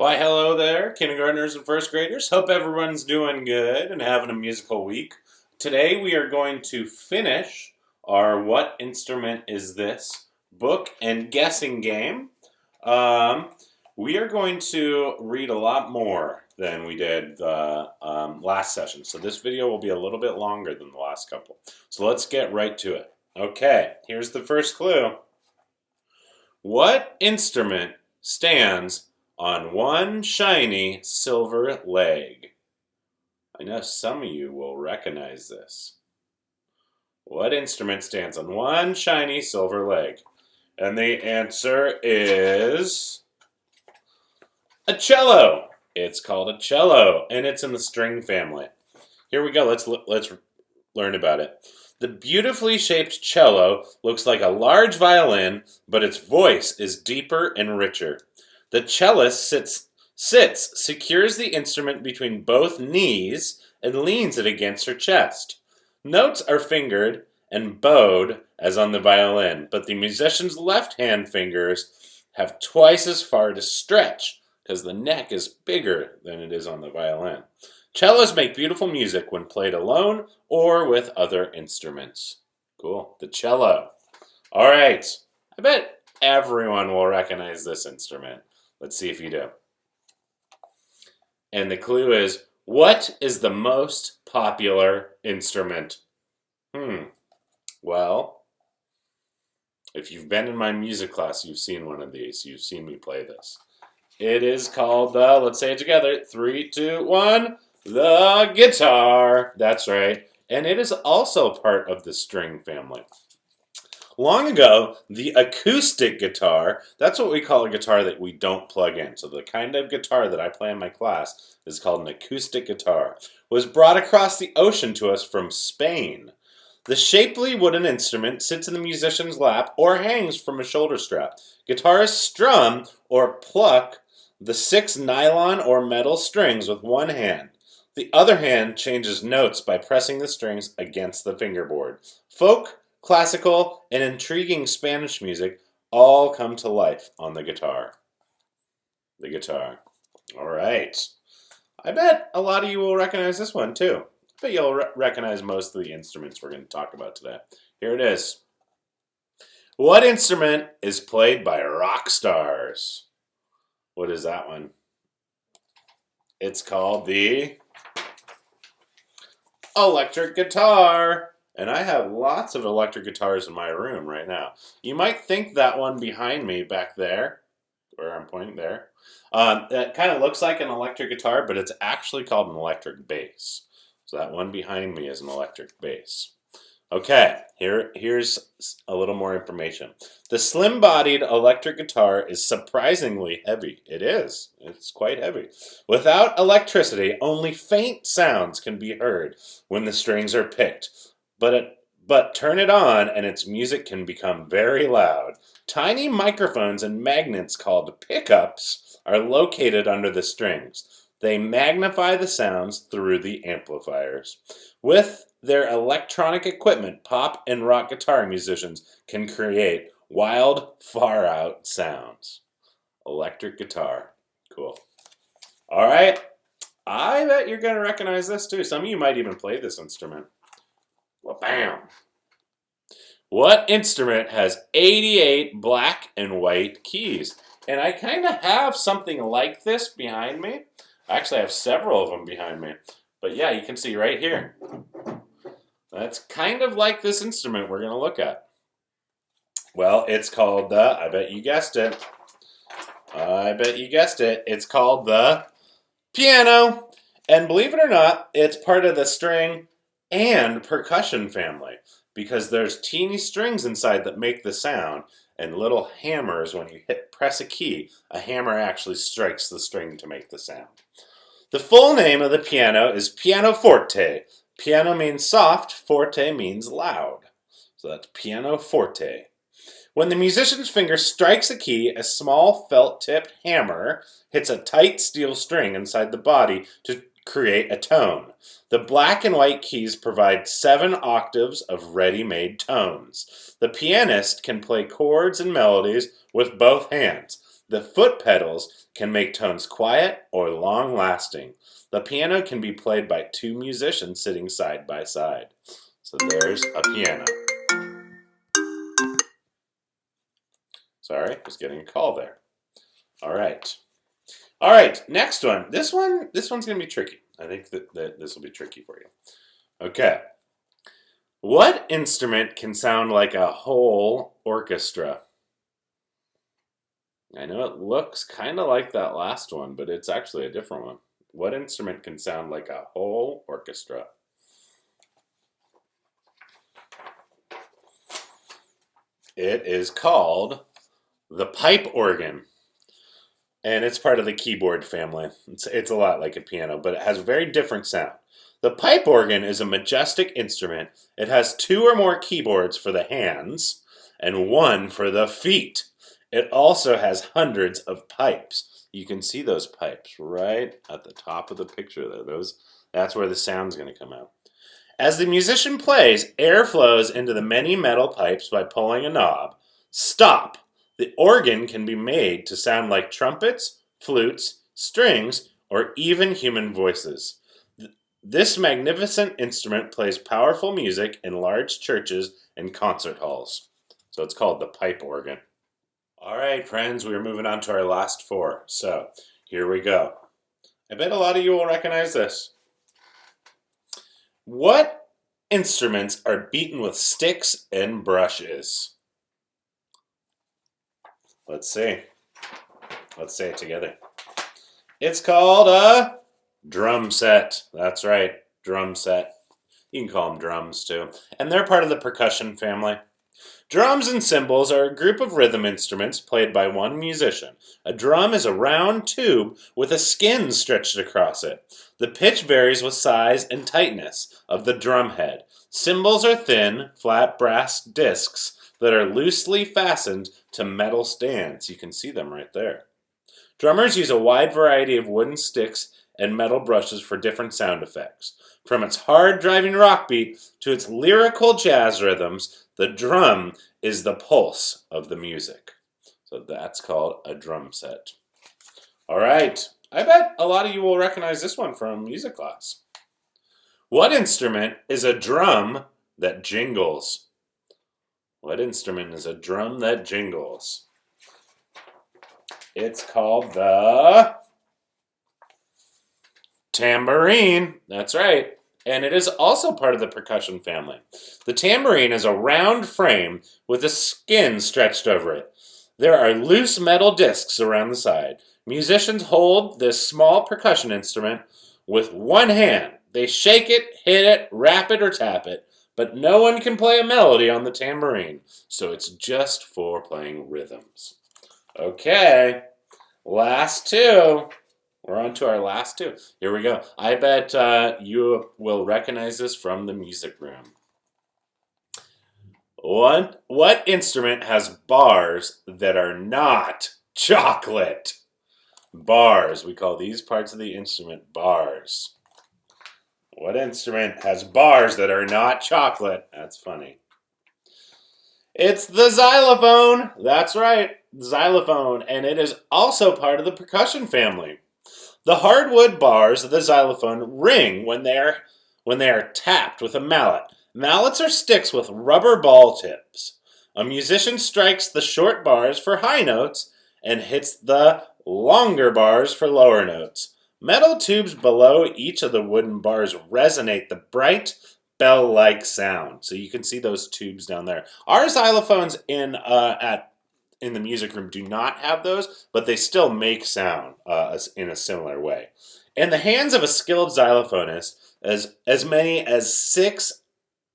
Why, hello there, kindergartners and first graders. Hope everyone's doing good and having a musical week. Today we are going to finish our What Instrument Is This book and guessing game. Um, we are going to read a lot more than we did the last session. So this video will be a little bit longer than the last couple. So let's get right to it. Okay, here's the first clue. What instrument stands on one shiny silver leg? I know some of you will recognize this. What instrument stands on one shiny silver leg? And the answer is a cello. It's called a cello, and it's in the string family. Here we go. Let's learn about it. The beautifully shaped cello looks like a large violin, but its voice is deeper and richer. The cellist sits, secures the instrument between both knees, and leans it against her chest. Notes are fingered and bowed as on the violin, but the musician's left hand fingers have twice as far to stretch because the neck is bigger than it is on the violin. Cellos make beautiful music when played alone or with other instruments. Cool. The cello. All right. I bet everyone will recognize this instrument. Let's see if you do. And the clue is, what is the most popular instrument? Well, if you've been in my music class, you've seen one of these. You've seen me play this. It is called the, let's say it together, 3, 2, 1, the guitar. That's right. And it is also part of the string family. Long ago, the acoustic guitar, that's what we call a guitar that we don't plug in. So the kind of guitar that I play in my class is called an acoustic guitar, was brought across the ocean to us from Spain. The shapely wooden instrument sits in the musician's lap or hangs from a shoulder strap. Guitarists strum or pluck the 6 nylon or metal strings with one hand. The other hand changes notes by pressing the strings against the fingerboard. Folk, classical, and intriguing Spanish music all come to life on the guitar. The guitar. All right. I bet a lot of you will recognize this one too. I bet you'll recognize most of the instruments we're going to talk about today. Here it is. What instrument is played by rock stars? What is that one? It's called the electric guitar. And I have lots of electric guitars in my room right now. You might think that one behind me back there, where I'm pointing there, that kind of looks like an electric guitar, but it's actually called an electric bass. So that one behind me is an electric bass. Okay, here's a little more information. The slim-bodied electric guitar is surprisingly heavy. It is. It's quite heavy. Without electricity, only faint sounds can be heard when the strings are picked. But turn it on and its music can become very loud. Tiny microphones and magnets called pickups are located under the strings. They magnify the sounds through the amplifiers. With their electronic equipment, pop and rock guitar musicians can create wild, far-out sounds. Electric guitar. Cool. All right. I bet you're going to recognize this too. Some of you might even play this instrument. Well, bam. What instrument has 88 black and white keys? And I kind of have something like this behind me. Actually, I have several of them behind me. But yeah, you can see right here. That's kind of like this instrument we're going to look at. Well, it's called the, I bet you guessed it. It's called the piano. And believe it or not, it's part of the string and percussion family, because there's teeny strings inside that make the sound, and little hammers. When you press a key, a hammer actually strikes the string to make the sound. The full name of the piano is pianoforte. Piano means soft, forte means loud. So that's pianoforte. When the musician's finger strikes a key, a small felt-tipped hammer hits a tight steel string inside the body to create a tone. The black and white keys provide 7 octaves of ready-made tones. The pianist can play chords and melodies with both hands. The foot pedals can make tones quiet or long-lasting. The piano can be played by two musicians sitting side by side. So there's a piano. Sorry, just getting a call there. All right. All right, next one. This one's going to be tricky. I think that this will be tricky for you. Okay. What instrument can sound like a whole orchestra? I know it looks kind of like that last one, but it's actually a different one. What instrument can sound like a whole orchestra? It is called the pipe organ. And it's part of the keyboard family. It's a lot like a piano, but it has a very different sound. The pipe organ is a majestic instrument. It has two or more keyboards for the hands and one for the feet. It also has hundreds of pipes. You can see those pipes right at the top of the picture there. That's where the sound's going to come out. As the musician plays, air flows into the many metal pipes by pulling a knob. Stop. The organ can be made to sound like trumpets, flutes, strings, or even human voices. This magnificent instrument plays powerful music in large churches and concert halls. So it's called the pipe organ. All right, friends, we are moving on to our last four. So here we go. I bet a lot of you will recognize this. What instruments are beaten with sticks and brushes? Let's see. Let's say it together. It's called a drum set. That's right, drum set. You can call them drums too. And they're part of the percussion family. Drums and cymbals are a group of rhythm instruments played by one musician. A drum is a round tube with a skin stretched across it. The pitch varies with size and tightness of the drum head. Cymbals are thin, flat brass discs that are loosely fastened to metal stands. You can see them right there. Drummers use a wide variety of wooden sticks and metal brushes for different sound effects. From its hard-driving rock beat to its lyrical jazz rhythms, the drum is the pulse of the music. So that's called a drum set. All right, I bet a lot of you will recognize this one from music class. What instrument is a drum that jingles? What instrument is a drum that jingles? It's called the tambourine. That's right. And it is also part of the percussion family. The tambourine is a round frame with a skin stretched over it. There are loose metal discs around the side. Musicians hold this small percussion instrument with one hand. They shake it, hit it, rap it, or tap it. But no one can play a melody on the tambourine, so it's just for playing rhythms. Okay, last two. We're on to our last two. Here we go. I bet you will recognize this from the music room. What instrument has bars that are not chocolate? Bars. We call these parts of the instrument bars. What instrument has bars that are not chocolate? That's funny. It's the xylophone. That's right, xylophone. And it is also part of the percussion family. The hardwood bars of the xylophone ring when they are tapped with a mallet. Mallets are sticks with rubber ball tips. A musician strikes the short bars for high notes and hits the longer bars for lower notes. Metal tubes below each of the wooden bars resonate the bright bell-like sound. So you can see those tubes down there. Our xylophones in the music room do not have those, but they still make sound in a similar way. In the hands of a skilled xylophonist, as many as 6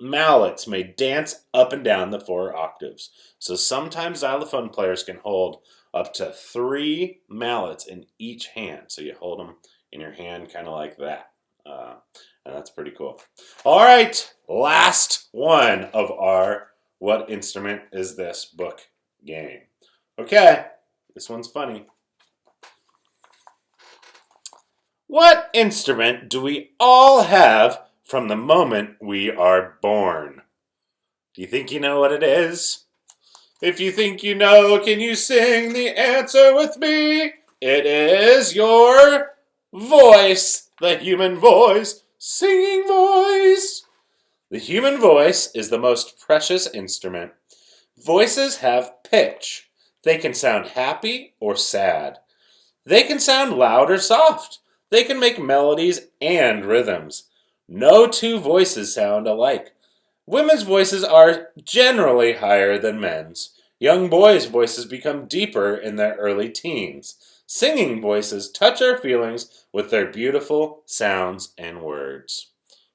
mallets may dance up and down the 4 octaves. So sometimes xylophone players can hold up to 3 mallets in each hand. So you hold them in your hand kind of like that. And that's pretty cool. All right, last one of our What Instrument Is This book game. Okay, this one's funny. What instrument do we all have from the moment we are born? Do you think you know what it is? If you think you know, can you sing the answer with me? It is your voice, the human voice, singing voice. The human voice is the most precious instrument. Voices have pitch. They can sound happy or sad. They can sound loud or soft. They can make melodies and rhythms. No two voices sound alike. Women's voices are generally higher than men's. Young boys' voices become deeper in their early teens. Singing voices touch our feelings with their beautiful sounds and words.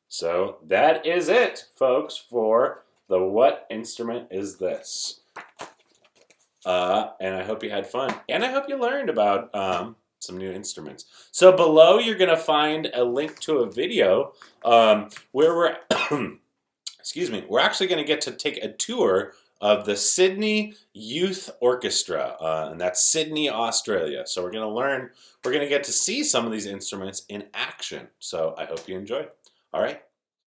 So that is it, folks, for the What Instrument Is This? And I hope you had fun. And I hope you learned about some new instruments. So below you're going to find a link to a video where we're, excuse me, we're actually going to get to take a tour of the Sydney Youth Orchestra, and that's Sydney, Australia. So we're going to get to see some of these instruments in action. So I hope you enjoy. All right.